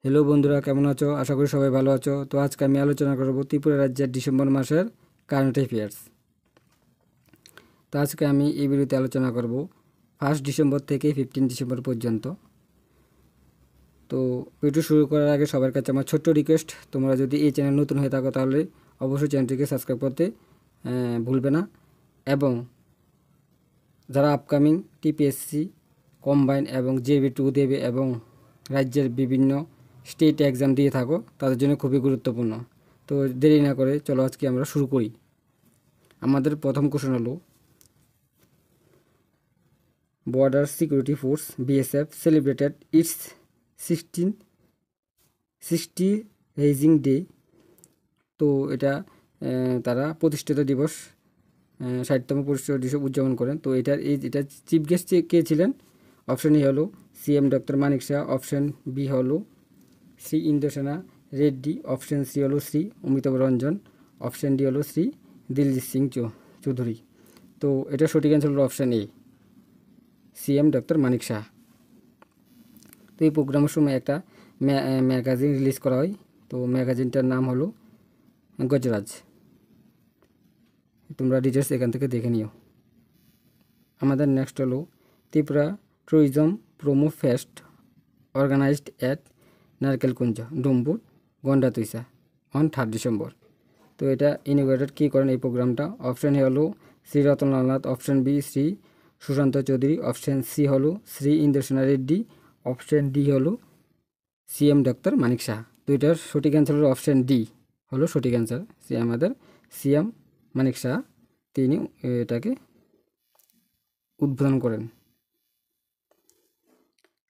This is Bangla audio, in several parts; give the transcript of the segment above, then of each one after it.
হ্যালো বন্ধুরা, কেমন আছো? আশা করি সবাই ভালো আছো। তো আজকে আমি আলোচনা করব ত্রিপুরা রাজ্যের ডিসেম্বর মাসের কারেন্ট অ্যাফেয়ার্স। তো আজকে আমি এই ভিডিওতে আলোচনা করব 1 ডিসেম্বর থেকে 15 ডিসেম্বর পর্যন্ত। তো ভিডিও শুরু করার আগে সবার কাছে আমার ছোট্ট রিকোয়েস্ট, তোমরা যদি এই চ্যানেল নতুন হয়ে থাকো তাহলে অবশ্যই চ্যানেলটিকে সাবস্ক্রাইব করতে ভুলবে না। এবং যারা আপকামিং টিপিএসসি কম্বাইন এবং JB2 দেবে এবং রাজ্যের বিভিন্ন স্টেট এক্সাম দিয়ে থাকো, তাদের জন্য খুবই গুরুত্বপূর্ণ। তো দেরি না করে চলো আজকে আমরা শুরু করি। আমাদের প্রথম কোশ্চেন হলো, border security force BSF celebrated it's 1660 raising day. তো এটা তারা প্রতিষ্ঠিত দিবস 60তম প্রতিষ্ঠিত দিবস উদযাপন করেন। তো এটা চিফ গেস্ট কে ছিলেন? অপশন এ হলো CM doctor Manik Shah, option B হলো শ্রী ইন্দ্রসেনা রেড্ডি, অপশন সি হলো শ্রী অমিতাভ রঞ্জন, অপশন ডি হলো শ্রী দিলজিৎ সিং চৌধুরী। তো এটা সঠিক অ্যান্সার হলো option A, CM doctor Manik Shah. তো এই প্রোগ্রামের সময় একটা ম্যাগাজিন রিলিজ করা হয়। তো ম্যাগাজিনটার নাম হলো গজরাজ। তোমরা ডিটেলস এখান থেকে দেখে নিও। আমাদের নেক্সট হলো Tripura tourism promo fest organised at Narkelkunja Dumbur Gandatwisa on 3 December. তো এটা ইনোগ্রেটেড কী করেন এই প্রোগ্রামটা? অপশন এ হলো Shri Ratanlal Nath, option B Shri Sushanta Chowdhury, option C হলো শ্রী ইন্দ্রসেনা রেড্ডি, অপশন ডি হলো CM ডক্টর মানিক শাহ। তো এটার সঠিক অ্যান্সার হলো অপশন ডি হলো সঠিক অ্যান্সার। আমাদের CM মানিক শাহ তিনি এটাকে উদ্বোধন করেন।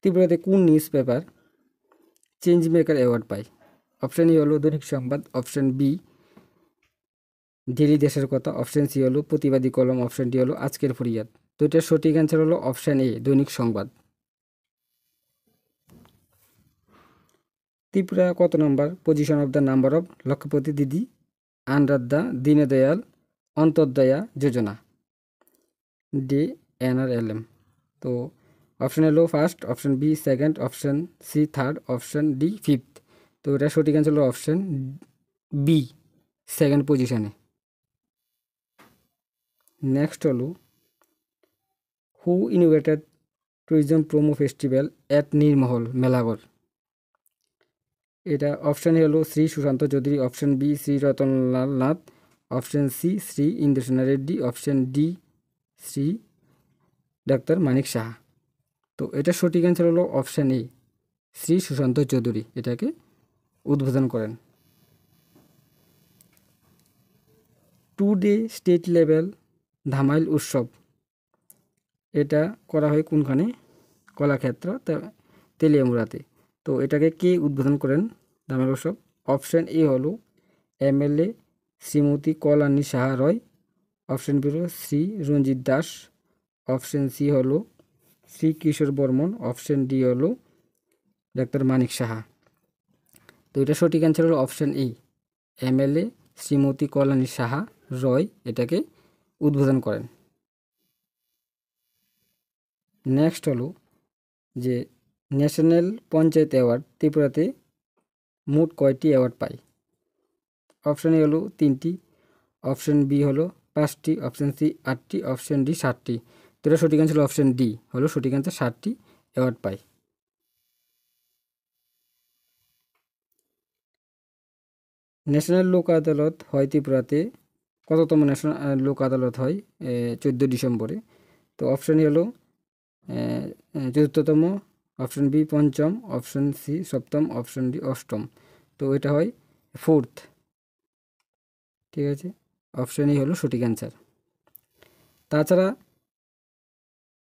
ত্রিপুরাতে কোন news paper change maker award পায়? অপশন ই হলো দৈনিক সংবাদ, অপশন বি ডেলি দেশের কথা, অপশন সি হলো প্রতিবাদী কলম, অপশন ডি হলো আজকের ফরিয়াদ। তো এটার সঠিক অ্যান্সার হলো অপশন এ দৈনিক সংবাদ। ত্রিপুরা কত number position of the number of Lakhpati Didi under the Deendayal Antyodaya Yojana DNRLM? তো অপশন হলো first, option B second, option C third, option D fifth. তো এটা সঠিক অ্যান্সার হলো অপশন বি সেকেন্ড পজিশনে। নেক্সট হলো who innovated tourism promo festival at Neermahal Melaghar? এটা অপশন এ হলো Shri Sushanta Chowdhury, option B Shri Ratanlal Nath, option C Shri Indrasena Reddy, option D Shri doctor মানিক শাহ। তো এটা সঠিক অ্যান্সার হলো অপশন এ শ্রী সুশান্ত চৌধুরী এটাকে উদ্বোধন করেন। 2 ডে স্টেট লেভেল ধামাইল উৎসব এটা করা হয় কোনখানে? কলাক্ষেত্র তেলিয়ামুড়াতে। তো এটাকে কে উদ্বোধন করেন ধামাইল উৎসব? অপশন এ হলো MLA শ্রীমতী কল্যাণী সাহা রয়, অপশন বি হলো শ্রী রঞ্জিত দাস, অপশন সি হলো শ্রী কিশোর বর্মন, অপশন ডি হলো ডাক্তার মানিক সাহা। তো এটা সঠিক অ্যান্সার হলো option E MLA Shrimati Kalyani Saha রয় এটাকে উদ্বোধন করেন। নেক্সট হলো যে ন্যাশনাল পঞ্চায়েত অ্যাওয়ার্ড ত্রিপুরাতে মোট কয়টি অ্যাওয়ার্ড পায়? অপশন এ হলো 3টি, অপশন বি হলো 5টি, অপশন সি 8টি, অপশন ডি 7টি। তো এটা সঠিক অ্যান্সার হলো অপশন ডি হলো সঠিক অ্যান্সার, 7টি অ্যাওয়ার্ড পায়। ন্যাশনাল লোক আদালত হয় ত্রিপুরাতে কততম ন্যাশনাল লোক আদালত হয়? 14 ডিসেম্বরে। তো অপশন এ হলো 4র্থতম, অপশন বি 5ম, অপশন সি 7ম, অপশন ডি 8ম। তো এটা হয় 4th। ঠিক আছে, অপশন ই হলো সঠিক অ্যান্সার। তাছাড়া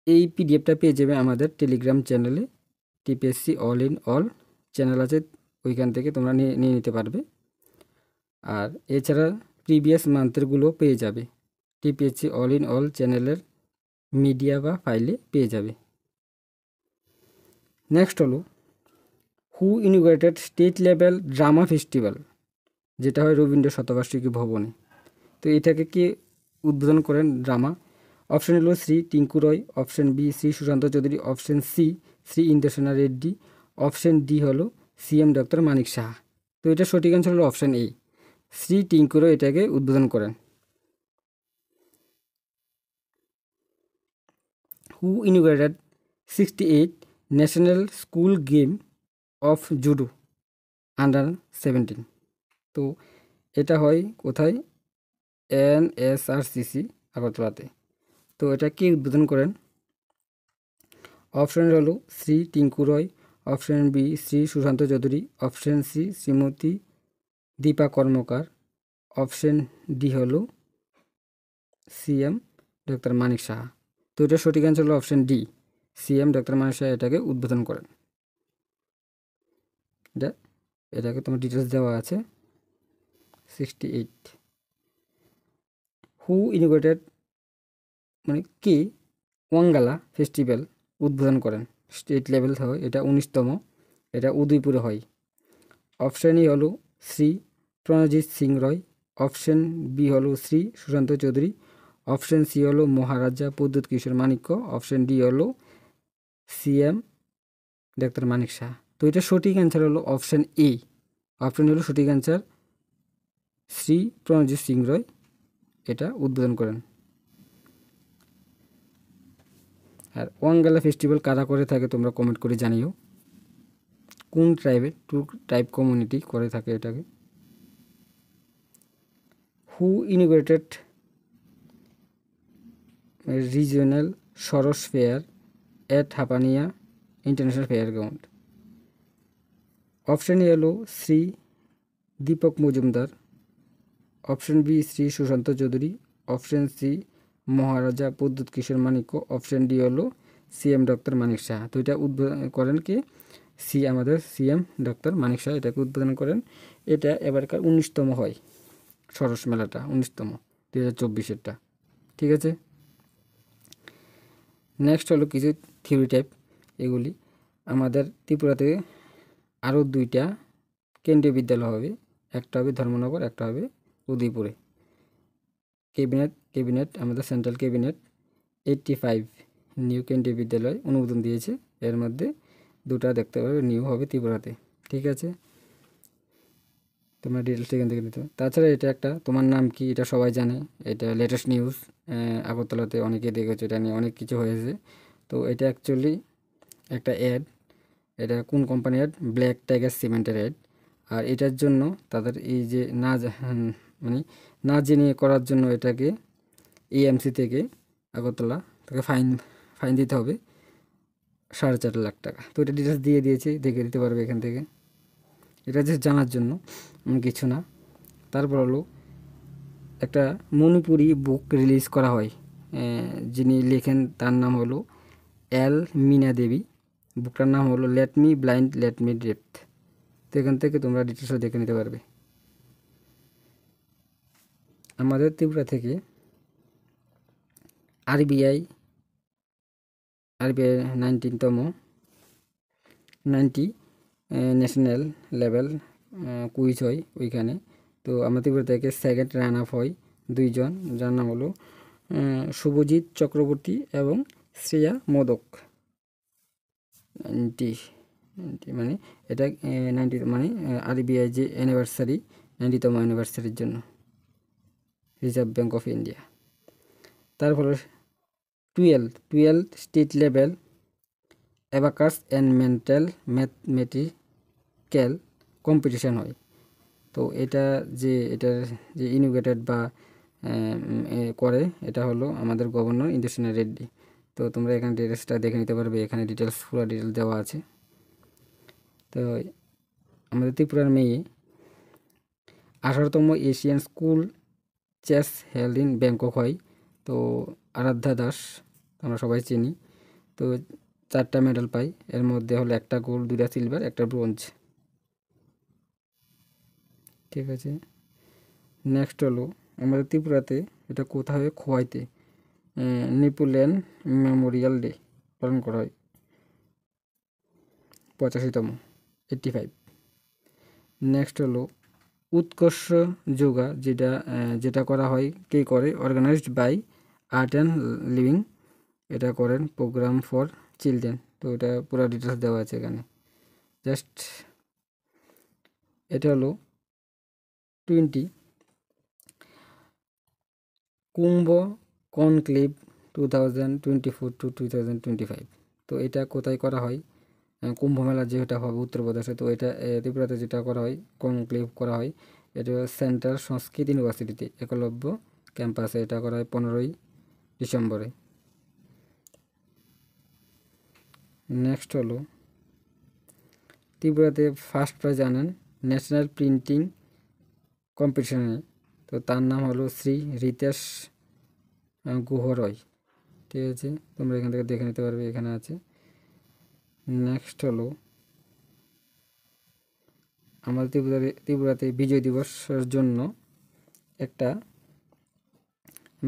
এই পিডিএফটা পেয়ে যাবে আমাদের টেলিগ্রাম চ্যানেলে, TPSC all in all channel আছে, ওইখান থেকে তোমরা নিয়ে নিতে পারবে। আর এছাড়া প্রিভিয়াস মান্থেরগুলো পেয়ে যাবে TPSC অল ইন অল চ্যানেলের মিডিয়া বা ফাইলে পেয়ে যাবে। নেক্সট হলো who inaugurated state level drama festival, যেটা হয় রবীন্দ্র শতবার্ষিকী ভবনে? তো এটাকে কে উদ্বোধন করেন ড্রামা? অপশন হলো Shri Tinku Roy, option B Shri Sushanta Chowdhury, option C Shri Indrasena Reddy, option D হলো সিএম ডক্টর মানিক সাহা। তো এটা সঠিক অ্যান্সার হলো অপশান এ, শ্রী টিঙ্কু রয় এটাকে উদ্বোধন করেন। Who inaugurated 68 national school game of judo under 17? তো এটা হয় কোথায়? NSRCC আগরতলাতে। তো এটা কে উদ্বোধন করেন? অপশন হলো Shri Tinku Roy, option B Shri Sushanta Chowdhury, option C Shrimati Dipa Karmakar, option D হলো সিএম ডক্টর মানিক সাহা। তো এটা সঠিক অ্যান্সার হলো option D, CM doctor Manik Saha এটাকে উদ্বোধন করেন। এটাকে তোমার ডিটেলস দেওয়া আছে 68। হু ইনিগ্রেটেড মানে কে ওয়াঙ্গালা ফেস্টিভ্যাল উদ্বোধন করেন? স্টেট লেভেল হয় এটা 19তম, এটা উদয়পুরে হয়। অপশান ই হলো শ্রী প্রণজিৎ সিং রয়, অপশন বি হলো শ্রী সুশান্ত চৌধুরী, অপশন সি হলো মহারাজা প্রদ্যুৎ কিশোর মানিক্য, অপশন ডি হলো সিএম ডক্টর মানিক শাহ। তো এটা সঠিক অ্যান্সার হলো অপশন এ, অপশন হলো সঠিক অ্যান্সার, শ্রী প্রণজিৎ সিং রয় এটা উদ্বোধন করেন। আর ওয়াঙ্গালা ফেস্টিভ্যাল কারা করে থাকে তোমরা কমেন্ট করে জানিও, কোন ট্রাইবের ট্রাইব কমিউনিটি করে থাকে এটাকে। Who inaugurated regional Saras fair at Hapania international fair ground? Option A হলো Shri Dipak Majumdar, option B Shri Sushanta Chowdhury, option C Maharaja Pradyot Kishore Manikya, option D হলো সিএম ডক্টর মানিক শাহ। তো এটা উদ্বোধন করেন কি? আমাদের সিএম ডক্টর মানিক শাহ এটাকে উদ্বোধন করেন। এটা এবারকার 19তম হয় সরস মেলাটা, 19তম 2024-এরটা। ঠিক আছে, নেক্সট হলো কিছু থিওরি টাইপ। এগুলি আমাদের ত্রিপুরাতে আরও 2টা কেন্দ্রীয় বিদ্যালয় হবে, একটা হবে ধর্মনগর, একটা হবে উদয়পুরে। ক্যাবিনেট আমাদের সেন্ট্রাল ক্যাবিনেট 85 নিউ কেন্দ্রীয় বিদ্যালয় অনুমোদন দিয়েছে, এর মধ্যে 2টা দেখতে পাবে নিউ হবে ত্রিপুরাতে। ঠিক আছে, তোমরা ডিটেলস এখান থেকে নিতে। তাছাড়া এটা একটা তোমার নাম কি এটা সবাই জানে, এটা লেটেস্ট নিউজ, আগরতলাতে অনেকে দেখেছে, এটা নিয়ে অনেক কিছু হয়েছে। তো এটা অ্যাকচুয়ালি একটা অ্যাড, এটা কোন কোম্পানির অ্যাড? ব্ল্যাক টাইগার সিমেন্টের অ্যাড। আর এটার জন্য তাদের এই যে মানে না জেনে করার জন্য এটাকে এএমসি থেকে আগরতলা তাকে ফাইন দিতে হবে 4.5 লাখ টাকা। তো এটা ডিটেলস দিয়ে দিয়েছি, দেখে দিতে পারবে এখান থেকে, এটা জাস্ট জানার জন্য, কিছু না। তারপর হলো একটা মণিপুরি বুক রিলিজ করা হয়, যিনি লেখেন তার নাম হলো এল মিনা দেবী, বুকটার নাম হলো let me blind let me depth. তো এখান থেকে তোমরা ডিটেলসটা দেখে নিতে পারবে। আমাদের ত্রিপুরা থেকে আরবিআই 19তম 90 ন্যাশনাল লেভেল কুইজ হয় ওইখানে। তো আমাদের ত্রিপুরা থেকে সেকেন্ড রান আপ হয় 2 জন, যার নাম হলো শুভজিৎ চক্রবর্তী এবং শ্রেয়া মোদক। 90 মানে এটা 90 মানে আরবিআই যে অ্যানিভার্সারি, 90তম অ্যানিভার্সারির জন্য, রিজার্ভ ব্যাঙ্ক অফ ইন্ডিয়া। তারপরে 12 state level abacus and mental mathematical competition হয়। তো এটার যে ইনোভেটেড বা করে এটা হলো আমাদের গভর্নর ইন্দ্রসেনা রেড্ডি। তো তোমরা এখানে ডিটেলসটা দেখে নিতে পারবে, এখানে ডিটেলস পুরো ডিটেলস দেওয়া আছে। তো আমাদের ত্রিপুরার মেয়ে 18তম Asian school chess held in Bangkok হয়। তো আরাধ্যা দাস আমরা সবাই চিনি। তো 4টা মেডেল পাই, এর মধ্যে হলো 1টা গোল্ড, 2টা সিলভার, 1টা ব্রোঞ্জ। ঠিক আছে, নেক্সট হলো আমাদের ত্রিপুরাতে এটা কোথায় হয়? খোয়াইতে নেপোলিয়ন মেমোরিয়াল ডে পালন করা হয় 85তম 85। নেক্সট হলো উৎকর্ষ যোগা, যেটা করা হয় কে করে? Organized by art and living, এটা করেন প্রোগ্রাম ফর চিলড্রেন। তো এটা পুরো ডিটেলস দেওয়া আছে এখানে, জাস্ট এটা হলো 20 কুম্ভ কনক্লেভ 2024 to 2025। তো এটা কোথায় করা হয়? কুম্ভ মেলা যেটা হবে উত্তরপ্রদেশে, তো এটা ত্রিপুরাতে যেটা করা হয় কনক্লেভ করা হয়, এটা সেন্ট্রাল সংস্কৃত ইউনিভার্সিটিতে একলব্য ক্যাম্পাসে এটা করা হয় 15ই ডিসেম্বরে। নেক্সট হলো ত্রিপুরাতে ফার্স্ট প্রাইজ আনেন ন্যাশনাল প্রিন্টিং কম্পিটিশনে, তো তার নাম হলো শ্রী রিতেশ গুহরয়। ঠিক আছে, তোমরা এখান থেকে দেখে নিতে পারবে, এখানে আছে। নেক্সট হলো আমাদের ত্রিপুরাতে বিজয় দিবসের জন্য একটা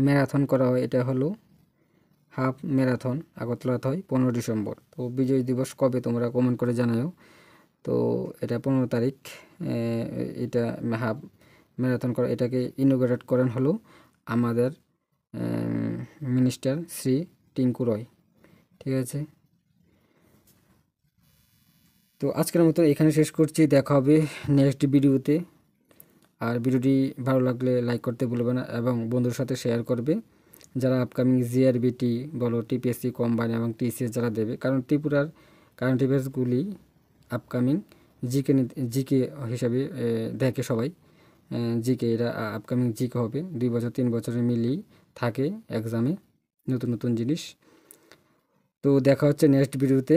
ম্যারাথন করা হয়, এটা হলো হাফ ম্যারাথন আগরতলাতে হয় 15 ডিসেম্বর। তো বিজয় দিবস কবে তোমরা কমেন্ট করে জানাও। তো এটা 15 তারিখ এটা হাফ ম্যারাথন করা, এটাকে ইনোগ্রেট করেন হলো আমাদের মিনিস্টার শ্রী টিঙ্কু রয়। ঠিক আছে, তো আজকের মতো এখানে শেষ করছি, দেখা হবে নেক্সট ভিডিওতে। আর ভিডিওটি ভালো লাগলে লাইক করতে ভুলবে না এবং বন্ধুর সাথে শেয়ার করবে যারা আপকামিং জিআরবিটি বলো, টিপিএসসি কম্বাইন এবং টিসিএস যারা দেবে, কারণ ত্রিপুরার কারেন্ট অ্যাফেয়ার্সগুলি আপকামিং জিকে হিসাবে দেখে সবাই। জিকে এটা আপকামিং জিকে হবে, 2 বছর 3 বছরের মিলিয়ে থাকে এক্সামে নতুন নতুন জিনিস। তো দেখা হচ্ছে নেক্সট ভিডিওতে।